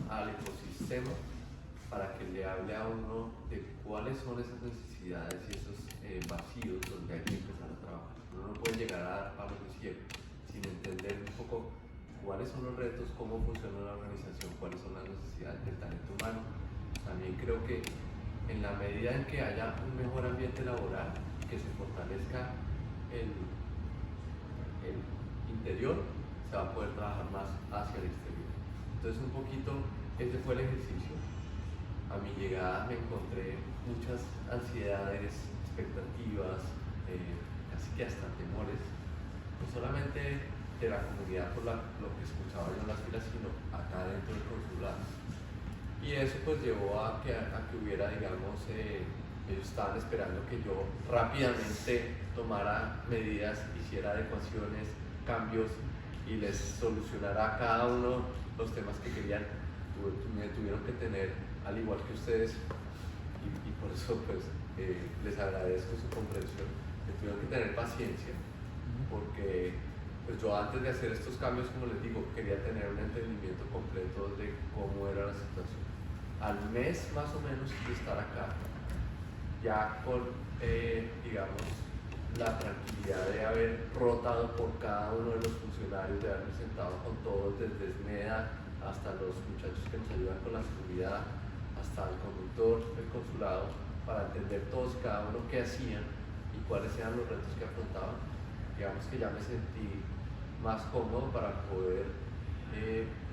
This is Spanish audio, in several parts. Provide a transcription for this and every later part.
al ecosistema para que le hable a uno de cuáles son esas necesidades y esos vacíos donde hay que empezar a trabajar. Uno no puede llegar a dar palos de cielo sin entender un poco cuáles son los retos, cómo funciona la organización, cuáles son las necesidades del talento humano. También creo que en la medida en que haya un mejor ambiente laboral, que se fortalezca el interior, se va a poder trabajar más hacia el exterior. Entonces un poquito ese fue el ejercicio. A mi llegada me encontré muchas ansiedades, expectativas, casi que hasta temores, no solamente de la comunidad por lo que escuchaba yo en las filas, sino acá dentro del consulado. Y eso pues llevó a que hubiera, digamos, ellos estaban esperando que yo rápidamente tomara medidas, hiciera adecuaciones, cambios y les solucionara a cada uno los temas que querían. Me tuvieron que tener, al igual que ustedes, y por eso pues les agradezco su comprensión, me tuvieron que tener paciencia, porque pues yo antes de hacer estos cambios, como les digo, quería tener un entendimiento completo de cómo era la situación. Al mes más o menos de estar acá, ya con, digamos, la tranquilidad de haber rotado por cada uno de los funcionarios, de haberme sentado con todos, desde SMEDA hasta los muchachos que nos ayudan con la seguridad, hasta el conductor del consulado, para entender todos y cada uno qué hacían y cuáles eran los retos que afrontaban. Digamos que ya me sentí más cómodo para poder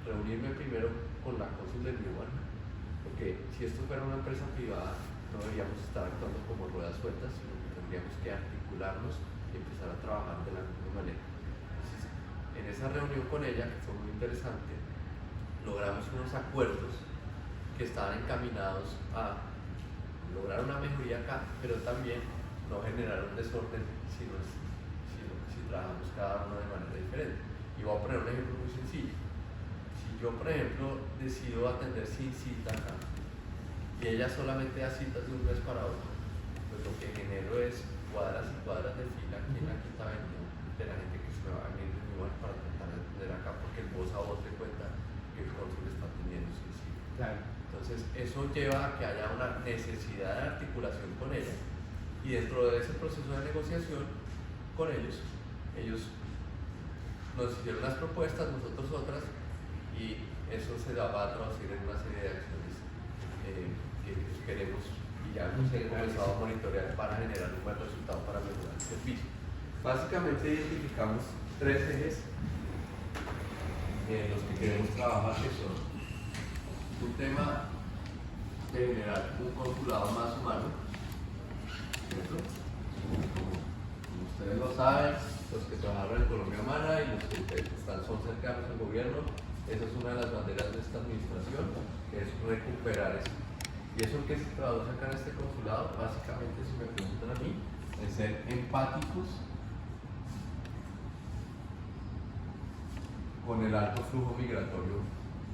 reunirme primero con la cónsul del Newman, porque si esto fuera una empresa privada no deberíamos estar actuando como ruedas sueltas, sino que tendríamos que articularnos y empezar a trabajar de la misma manera. Entonces, en esa reunión con ella, que fue muy interesante, logramos unos acuerdos que estaban encaminados a lograr una mejoría acá, pero también no generar un desorden si trabajamos cada uno de manera diferente. Y voy a poner un ejemplo muy sencillo. Si yo, por ejemplo, decido atender sin cita acá y ella solamente da citas de un mes para otro, pues lo que genero es cuadras y cuadras de fila aquí en la Quinta Avenida de la gente que se me va a venir de mi lugar para tratar de atender acá, porque el voz a voz te cuenta que el cónsul está atendiendo sin cita. Claro. Entonces eso lleva a que haya una necesidad de articulación con ella, y dentro de ese proceso de negociación con ellos nos hicieron las propuestas, nosotros otras, y eso se va a traducir en una serie de acciones que queremos y ya hemos comenzado a monitorear para generar un buen resultado para mejorar el servicio. Básicamente identificamos tres ejes en los que queremos trabajar, que son un tema de generar un consulado más humano, ¿cierto? Como ustedes lo saben, los que trabajaron en Colombia Humana y los que son cercanos al gobierno, esa es una de las banderas de esta administración, que es recuperar eso. Y eso que se traduce acá en este consulado, básicamente, si me preguntan a mí, es ser empáticos con el alto flujo migratorio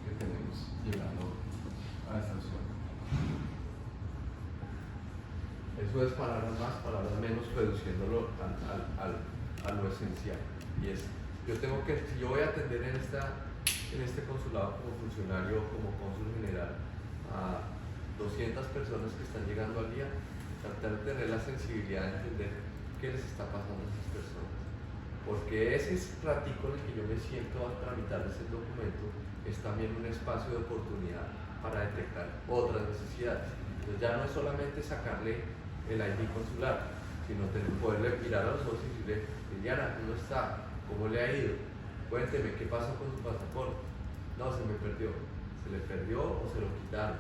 que tenemos llegando a esta zona. Eso es palabras más, palabras menos, reduciéndolo a lo esencial. Y es, si yo voy a atender en este consulado como funcionario, como cónsul general, a 200 personas que están llegando al día, tratar de tener la sensibilidad de entender qué les está pasando a esas personas. Porque ese ratico en el que yo me siento a tramitarles el documento es también un espacio de oportunidad para detectar otras necesidades. Entonces ya no es solamente sacarle el ID consular, sino poderle mirar a los ojos y decirle: Liliana, ¿cómo está? ¿Cómo le ha ido? Cuénteme, ¿qué pasó con su pasaporte? No, se me perdió. ¿Se le perdió o se lo quitaron?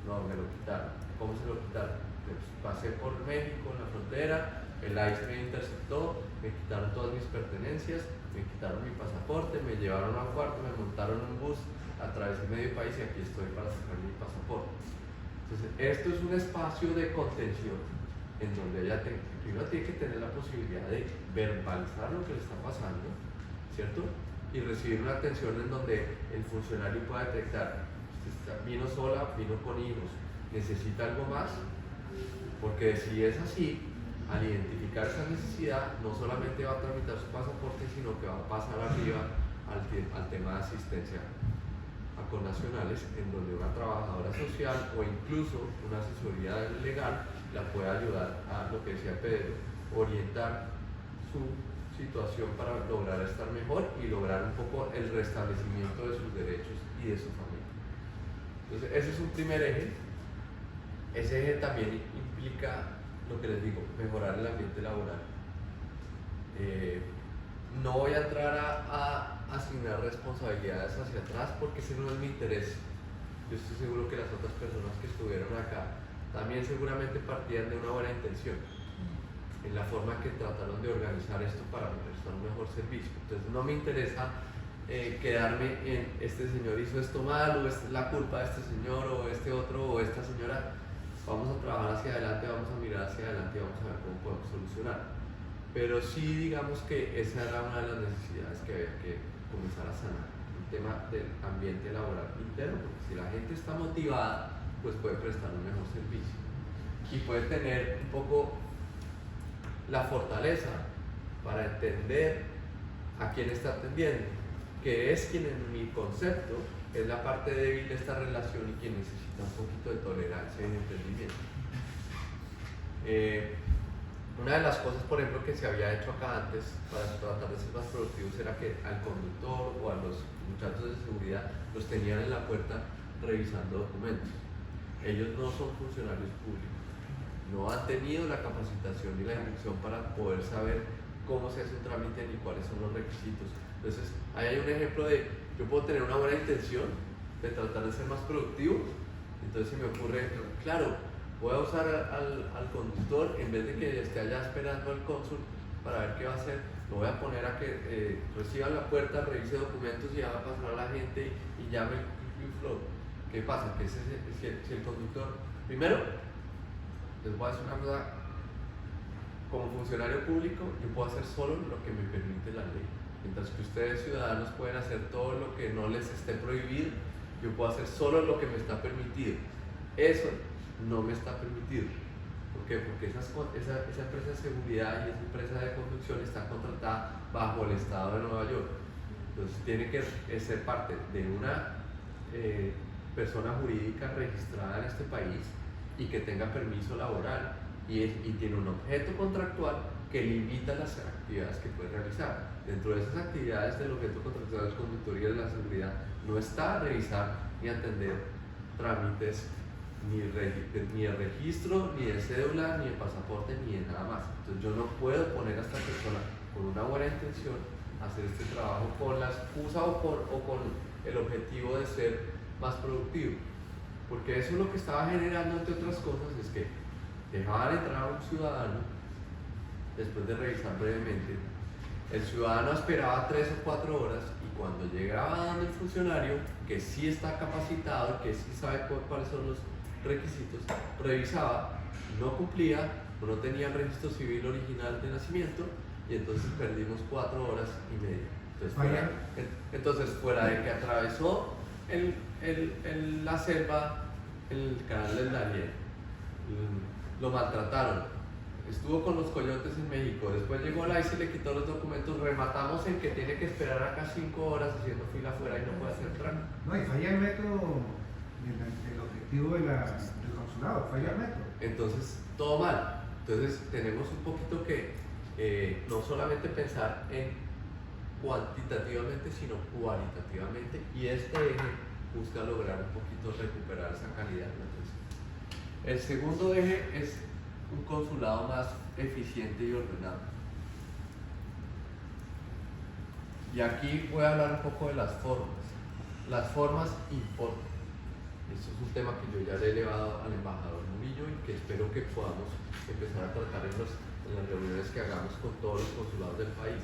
No, me lo quitaron. ¿Cómo se lo quitaron? Pues pasé por México, en la frontera, el ICE me interceptó, me quitaron todas mis pertenencias, me quitaron mi pasaporte, me llevaron a un cuarto, me montaron en un bus, atravesé medio país y aquí estoy para sacar mi pasaporte. Entonces, esto es un espacio de contención en donde ella primero tiene que tener la posibilidad de verbalizar lo que le está pasando, ¿cierto? Y recibir una atención en donde el funcionario pueda detectar: vino sola, vino con hijos, necesita algo más, porque si es así, al identificar esa necesidad, no solamente va a tramitar su pasaporte, sino que va a pasar arriba al tema de asistencia a bancos nacionales, en donde una trabajadora social o incluso una asesoría legal la puede ayudar a, lo que decía Pedro, orientar su situación para lograr estar mejor y lograr un poco el restablecimiento de sus derechos y de su familia. Entonces, ese es un primer eje. Ese eje también implica, lo que les digo, mejorar el ambiente laboral. No voy a entrar a asignar responsabilidades hacia atrás porque ese no es mi interés. Yo estoy seguro que las otras personas que estuvieron acá también seguramente partían de una buena intención en la forma que trataron de organizar esto para prestar un mejor servicio. Entonces no me interesa quedarme en este señor hizo esto mal, o es la culpa de este señor, o este otro, o esta señora. Vamos a trabajar hacia adelante, vamos a mirar hacia adelante y vamos a ver cómo podemos solucionar. Pero sí, digamos que esa era una de las necesidades que había que comenzar a sanar, el tema del ambiente laboral interno, porque si la gente está motivada, pues puede prestar un mejor servicio y puede tener un poco la fortaleza para entender a quién está atendiendo, que es quien en mi concepto es la parte débil de esta relación y quien necesita un poquito de tolerancia y de entendimiento. Una de las cosas, por ejemplo, que se había hecho acá antes para tratar de ser más productivos era que al conductor o a los muchachos de seguridad los tenían en la puerta revisando documentos. Ellos no son funcionarios públicos, no han tenido la capacitación ni la inducción para poder saber cómo se hace un trámite ni cuáles son los requisitos. Entonces, ahí hay un ejemplo de, yo puedo tener una buena intención de tratar de ser más productivo, entonces se me ocurre, claro, voy a usar al conductor, en vez de que esté allá esperando al cónsul para ver qué va a hacer, lo voy a poner a que reciba la puerta, revise documentos y ya va a pasar a la gente y llame el flow. ¿Qué pasa? Que si el conductor, primero, les voy a decir una cosa, como funcionario público, yo puedo hacer solo lo que me permite la ley. Mientras que ustedes, ciudadanos, pueden hacer todo lo que no les esté prohibido, yo puedo hacer solo lo que me está permitido. Eso no me está permitido. ¿Por qué? Porque esa empresa de seguridad y esa empresa de conducción está contratada bajo el Estado de Nueva York. Entonces tiene que ser parte de una persona jurídica registrada en este país y que tenga permiso laboral y tiene un objeto contractual que limita las actividades que puede realizar. Dentro de esas actividades del objeto contractual del conductor y de la seguridad no está revisar ni atender trámites ni de registro, ni de cédula, ni de pasaporte, ni de nada más. Entonces yo no puedo poner a esta persona con una buena intención a hacer este trabajo con la excusa o con el objetivo de ser más productivo. Porque eso es lo que estaba generando, entre otras cosas, es que dejaban entrar a un ciudadano después de revisar brevemente. El ciudadano esperaba 3 o 4 horas y cuando llegaba dando el funcionario, que sí está capacitado, que sí sabe cuáles son los requisitos, revisaba, no cumplía o no tenía el registro civil original de nacimiento y entonces perdimos 4 horas y media. Entonces fuera de que atravesó la selva, el canal del Darién, lo maltrataron, estuvo con los coyotes en México, después llegó la ICE y le quitó los documentos, rematamos en que tiene que esperar acá 5 horas haciendo fila afuera y no puede hacer trámite. No, y falla el método del objetivo del consulado, falla el método. Entonces, todo mal. Entonces, tenemos un poquito que no solamente pensar en cuantitativamente, sino cualitativamente, y este eje busca lograr un poquito recuperar esa calidad de la atención. El segundo eje es un consulado más eficiente y ordenado. Y aquí voy a hablar un poco de las formas. Las formas importan. Esto es un tema que yo ya le he elevado al embajador Murillo y que espero que podamos empezar a tratar en las reuniones que hagamos con todos los consulados del país.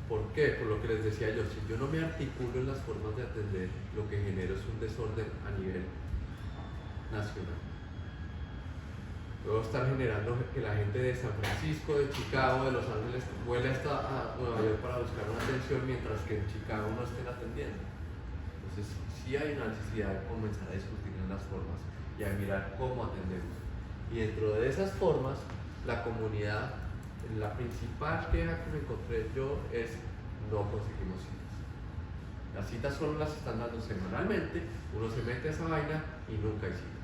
¿Por qué? Por lo que les decía yo, si yo no me articulo en las formas de atender, lo que genero es un desorden a nivel nacional. Puedo estar generando que la gente de San Francisco, de Chicago, de Los Ángeles vuele hasta a Nueva York para buscar una atención mientras que en Chicago no estén atendiendo. Entonces sí hay una necesidad de comenzar a discutir en las formas y a mirar cómo atendemos. Y dentro de esas formas, la comunidad, la principal queja que me encontré yo es no conseguimos citas. Las citas solo las están dando semanalmente, uno se mete a esa vaina y nunca hay citas.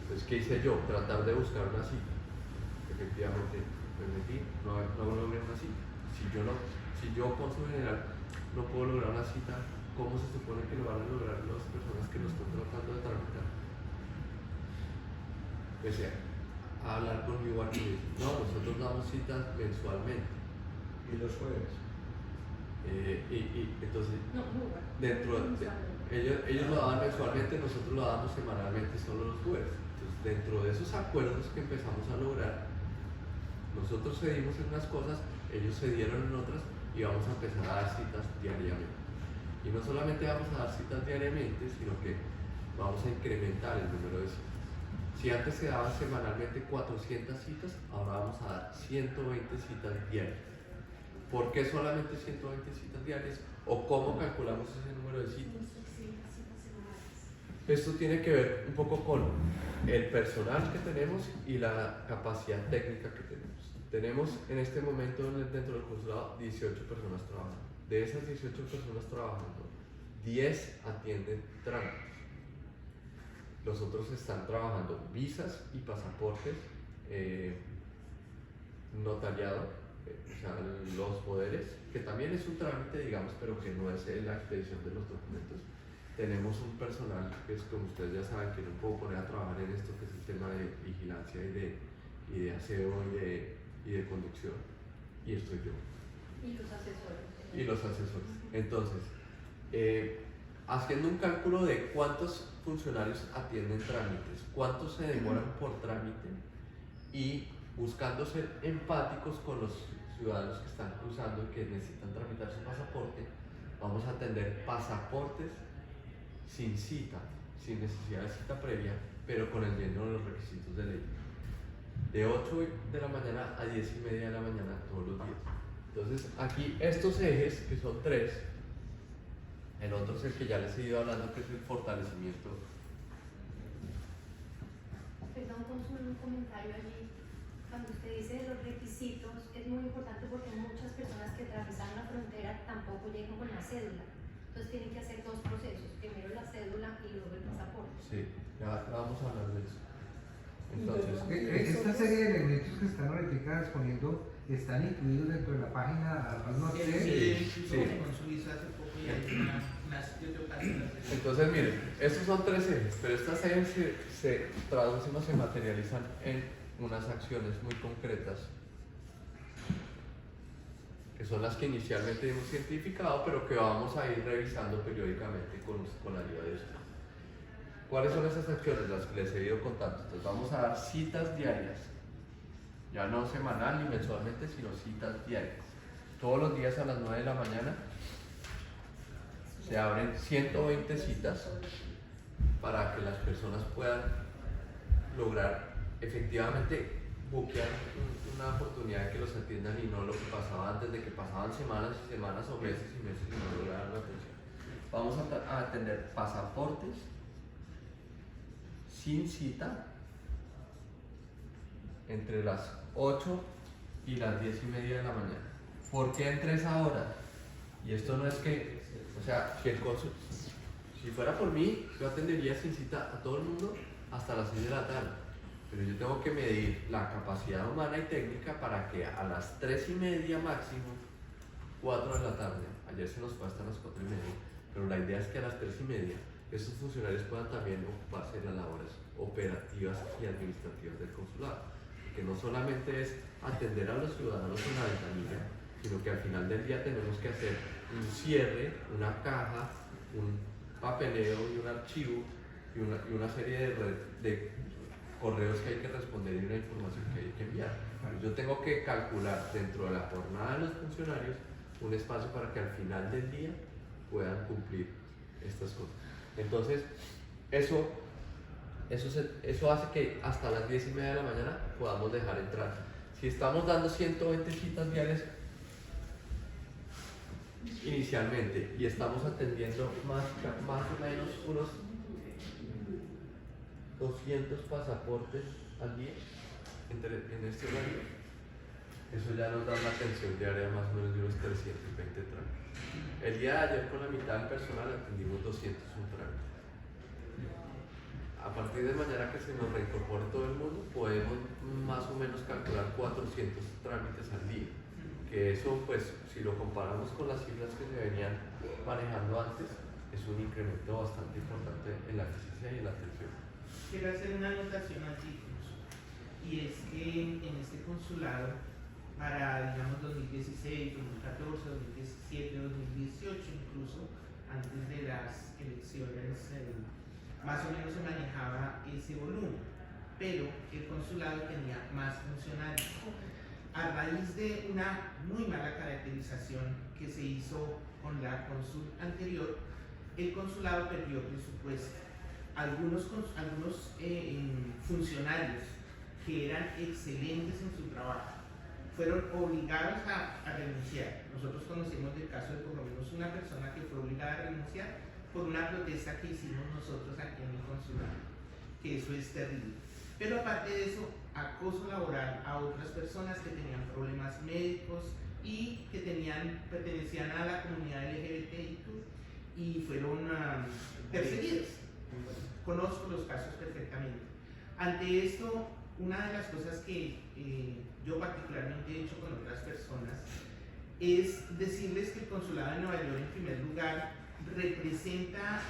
Entonces, ¿qué hice yo? Tratar de buscar una cita. Efectivamente, me metí, no logré una cita. Si yo consumo general no puedo lograr una cita, ¿cómo se supone que lo van a lograr las personas que lo están tratando de tramitar? Empecé a hablar conmigo aquí. No, nosotros damos citas mensualmente. ¿Y los jueves? Y entonces, ellos lo daban mensualmente, nosotros lo damos semanalmente, solo los jueves. Entonces, dentro de esos acuerdos que empezamos a lograr, nosotros cedimos en unas cosas, ellos cedieron en otras y vamos a empezar a dar citas diariamente. Y no solamente vamos a dar citas diariamente, sino que vamos a incrementar el número de citas. Si antes se daban semanalmente 400 citas, ahora vamos a dar 120 citas diarias. ¿Por qué solamente 120 citas diarias? ¿O cómo calculamos ese número de citas? Esto tiene que ver un poco con el personal que tenemos y la capacidad técnica que tenemos. Tenemos en este momento dentro del consulado 18 personas trabajando. De esas 18 personas trabajando, 10 atienden trámites. Los otros están trabajando visas y pasaportes, notariado, o sea, los poderes, que también es un trámite, digamos, pero que no es la expedición de los documentos. Tenemos un personal que es, como ustedes ya saben, que no puedo poner a trabajar en esto, que es el tema de vigilancia y de aseo y de conducción, y estoy yo. Y los asesores. Y los asesores. Entonces, haciendo un cálculo de cuántos funcionarios atienden trámites, cuántos se demoran por trámite y buscando ser empáticos con los ciudadanos que están cruzando y que necesitan tramitar su pasaporte, vamos a atender pasaportes sin cita, sin necesidad de cita previa, pero con el lleno de los requisitos de ley. De 8 de la mañana a 10 y media de la mañana todos los días. Entonces, aquí estos ejes, que son 3, el otro es el que ya les he ido hablando, que es el fortalecimiento. Perdón, con un comentario allí. Cuando usted dice los requisitos, es muy importante porque muchas personas que atraviesan la frontera tampoco llegan con la cédula. Entonces tienen que hacer 2 procesos, primero la cédula y luego el pasaporte. Sí, ya vamos a hablar de eso. Entonces, Esta serie de elementos que están ahorita exponiendo están incluidos dentro de la página no sé. Sí. Con Suiza hace poco y hay unas yo tengo casi. Entonces, miren, estos son 3 ejes, pero estas ejes se traducen o se materializan en unas acciones muy concretas, que son las que inicialmente hemos identificado, pero que vamos a ir revisando periódicamente con la ayuda de ustedes. ¿Cuáles son esas acciones? Las que les he ido contando. Entonces, vamos a dar citas diarias, ya no semanal ni mensualmente, sino citas diarias. Todos los días a las 9 de la mañana se abren 120 citas para que las personas puedan lograr efectivamente buquear una oportunidad de que los atiendan y no lo que pasaba antes, de que pasaban semanas y semanas o meses y meses y no lograban la atención. Vamos a atender pasaportes sin cita entre las 8 y las 10 y media de la mañana. ¿Por qué entre esa hora? Y esto no es que, o sea, si fuera por mí, yo atendería sin cita a todo el mundo hasta las 6 de la tarde. Pero yo tengo que medir la capacidad humana y técnica para que a las 3 y media máximo, 4 de la tarde, ayer se nos fue hasta las 4 y media, pero la idea es que a las 3 y media estos funcionarios puedan también ocuparse de las labores operativas y administrativas del consulado. Que no solamente es atender a los ciudadanos en la ventanilla, sino que al final del día tenemos que hacer un cierre, una caja, un papeleo y un archivo y una serie de correos que hay que responder y una información que hay que enviar. Yo tengo que calcular dentro de la jornada de los funcionarios un espacio para que al final del día puedan cumplir estas cosas. Entonces, eso hace que hasta las 10 y media de la mañana podamos dejar entrar. Si estamos dando 120 citas diarias inicialmente y estamos atendiendo más o menos unos 200 pasaportes al día en este horario, Eso ya nos da una atención diaria más o menos de unos 320 trámites. El día de ayer con la mitad del personal atendimos 201 trámites. A partir de mañana que se nos reincorpore todo el mundo, podemos más o menos calcular 400 trámites al día. Que eso, pues, si lo comparamos con las cifras que se venían manejando antes, es un incremento bastante importante en la eficiencia y en la atención. Quiero hacer una anotación allí, y es que en este consulado, para, digamos, 2016, 2014, 2017, 2018, incluso, antes de las elecciones, más o menos se manejaba ese volumen, pero el consulado tenía más funcionarios. A raíz de una muy mala caracterización que se hizo con la consul anterior, el consulado perdió presupuesto. Algunos funcionarios que eran excelentes en su trabajo fueron obligados a renunciar. Nosotros conocemos el caso de por lo menos una persona que fue obligada a renunciar por una protesta que hicimos nosotros aquí en el consulado, que eso es terrible. Pero aparte de eso, acoso laboral a otras personas que tenían problemas médicos y que pertenecían a la comunidad LGBT y fueron perseguidos. Conozco los casos perfectamente. Ante esto, una de las cosas que yo particularmente he hecho con otras personas es decirles que el Consulado de Nueva York, en primer lugar, representa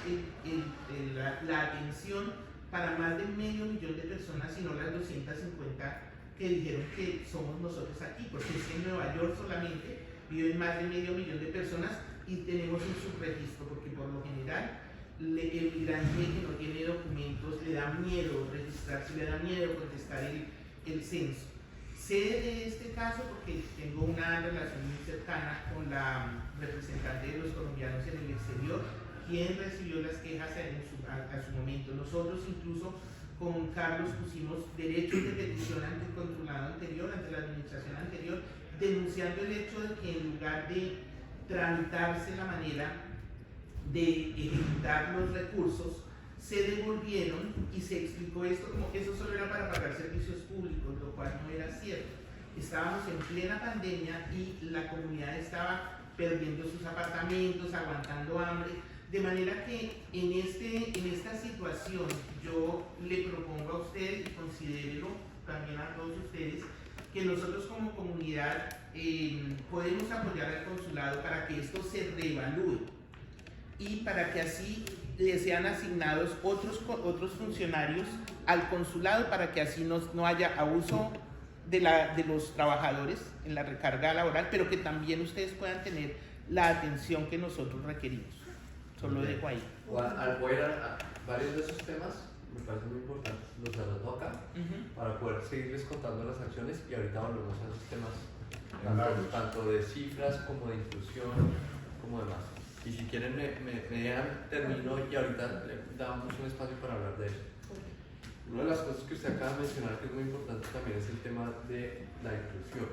la atención para más de 500.000 de personas, y no las 250 que dijeron que somos nosotros aquí, porque es que en Nueva York solamente viven más de 500.000 de personas y tenemos un subregistro, porque por lo general el migrante que no tiene documentos le da miedo registrarse, le da miedo contestar el censo. Sé de este caso porque tengo una relación muy cercana con la representante de los colombianos en el exterior, quien recibió las quejas a su momento. Nosotros incluso con Carlos pusimos derechos de petición ante el consulado anterior, ante la administración anterior, denunciando el hecho de que en lugar de tramitarse la manera de ejecutar los recursos, se devolvieron, y se explicó esto como que eso solo era para pagar servicios públicos, lo cual no era cierto. Estábamos en plena pandemia y la comunidad estaba perdiendo sus apartamentos, aguantando hambre, de manera que en esta situación yo le propongo a usted, y considérelo también a todos ustedes, que nosotros como comunidad podemos apoyar al consulado para que esto se reevalúe y para que así le sean asignados otros funcionarios al consulado, para que así no haya abuso de los trabajadores en la recarga laboral, pero que también ustedes puedan tener la atención que nosotros requerimos. Solo dejo ahí. Voy a ir a varios de esos temas, me parecen muy importantes, los anoto acá, para poder seguirles contando las acciones, y ahorita volvemos a esos temas, tanto de cifras como de inclusión, como demás. Y si quieren me dejan, termino, y ahorita le damos un espacio para hablar de eso. Una de las cosas que usted acaba de mencionar que es muy importante también es el tema de la inclusión.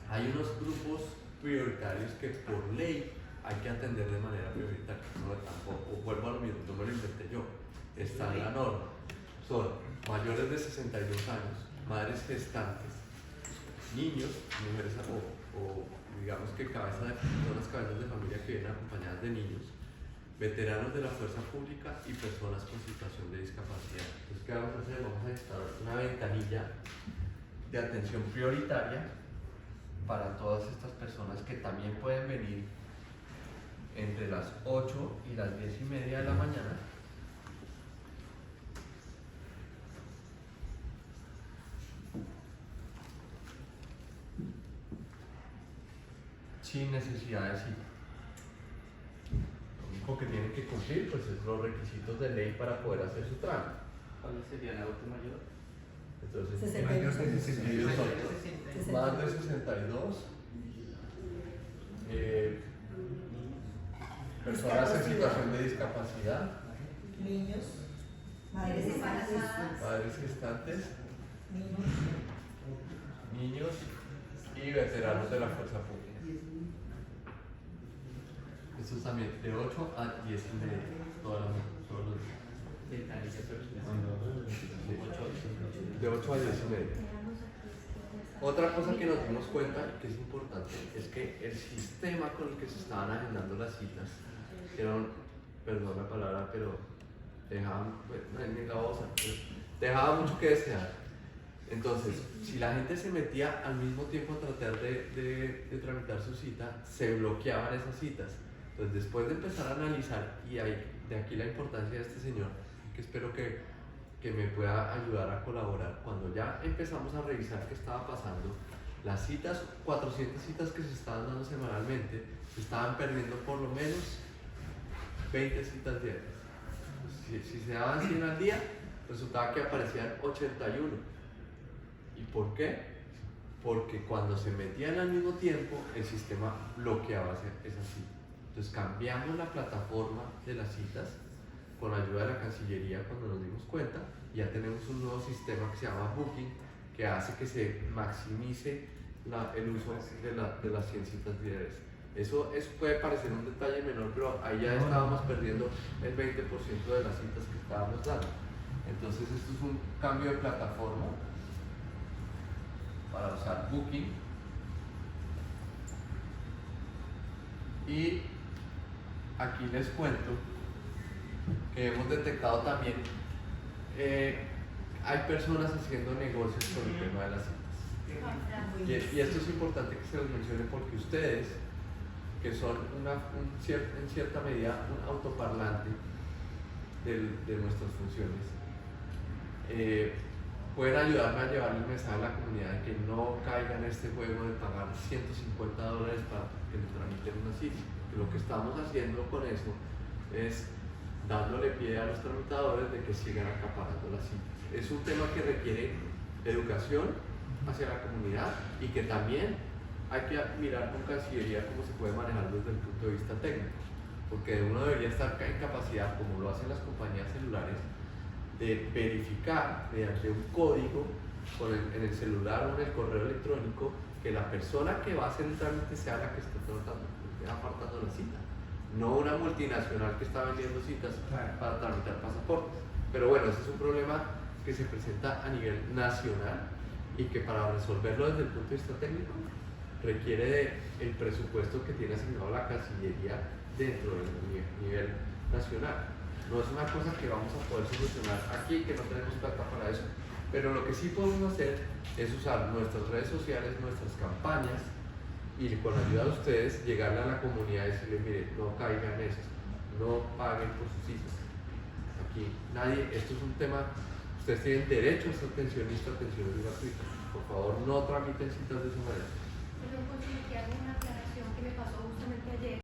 Hay unos grupos prioritarios que por ley hay que atender de manera prioritaria. No, tampoco, vuelvo a lo mismo, no me lo inventé yo, está en la norma. Son mayores de 62 años, madres gestantes, niños, mujeres o digamos que todas las cabezas de familia que vienen acompañadas de niños, veteranos de la fuerza pública y personas con situación de discapacidad. Entonces, ¿qué vamos a hacer? Vamos a instalar una ventanilla de atención prioritaria para todas estas personas que también pueden venir entre las 8 y las 10:30 de la mañana, sin necesidad de cita. Lo único que tienen que cumplir pues, es los requisitos de ley para poder hacer su trámite. ¿Cuál sería la última mayor? Entonces, 62 de 62. más de 62, personas en situación de discapacidad, Niños, madres embarazadas, padres gestantes, niños, niños y veteranos de la fuerza pública. Esto es también de 8 a 10:30 todos los días. Ventanilla personal. Sí. De 8 a 10:30. Otra cosa que nos dimos cuenta y que es importante es que el sistema con el que se estaban agendando las citas, que eran, perdón la palabra, pero dejaban, pues, no es ni la voz, pero dejaba mucho que desear. Entonces, si la gente se metía al mismo tiempo a tratar de tramitar su cita, se bloqueaban esas citas. Entonces, después de empezar a analizar, y de aquí la importancia de este señor, que espero que me pueda ayudar a colaborar, cuando ya empezamos a revisar qué estaba pasando, las citas, 400 citas que se estaban dando semanalmente, se estaban perdiendo por lo menos 20 citas diarias. Si se daban 100 al día, resultaba que aparecían 81. ¿Y por qué? Porque cuando se metían al mismo tiempo, el sistema bloqueaba esa cita. Entonces cambiamos la plataforma de las citas con ayuda de la Cancillería cuando nos dimos cuenta, y ya tenemos un nuevo sistema que se llama Booking, que hace que se maximice el uso de las 100 citas diarias. Eso puede parecer un detalle menor, pero ahí ya estábamos perdiendo el 20% de las citas que estábamos dando. Entonces esto es un cambio de plataforma para usar Booking. Y aquí les cuento que hemos detectado también hay personas haciendo negocios con el tema de las citas. Y esto es importante que se los mencione porque ustedes, que son en cierta medida un autoparlante de nuestras funciones, pueden ayudarme a llevar el mensaje a la comunidad de que no caiga en este juego de pagar $150 para que le tramiten una cita. Lo que estamos haciendo con eso es dándole pie a los tramitadores de que sigan acaparando las citas. Es un tema que requiere educación hacia la comunidad y que también hay que mirar con Cancillería cómo se puede manejar desde el punto de vista técnico, porque uno debería estar en capacidad, como lo hacen las compañías celulares, de verificar mediante un código en el celular o en el correo electrónico que la persona que va a hacer el trámite sea la que está apartando la cita, no una multinacional que está vendiendo citas para tramitar pasaportes. Pero bueno, ese es un problema que se presenta a nivel nacional y que para resolverlo desde el punto de vista técnico requiere el presupuesto que tiene asignado la Cancillería dentro del nivel nacional. No es una cosa que vamos a poder solucionar aquí, que no tenemos plata para eso, pero lo que sí podemos hacer es usar nuestras redes sociales, nuestras campañas, y con ayuda de ustedes llegarle a la comunidad y decirle, mire, no caigan en eso, no paguen por sus citas. Aquí nadie, esto es un tema, ustedes tienen derecho a esta atención y esta atención es gratuita. Por favor, no tramiten citas de esa manera. Pero, pues, me hago una aclaración que me pasó justamente ayer.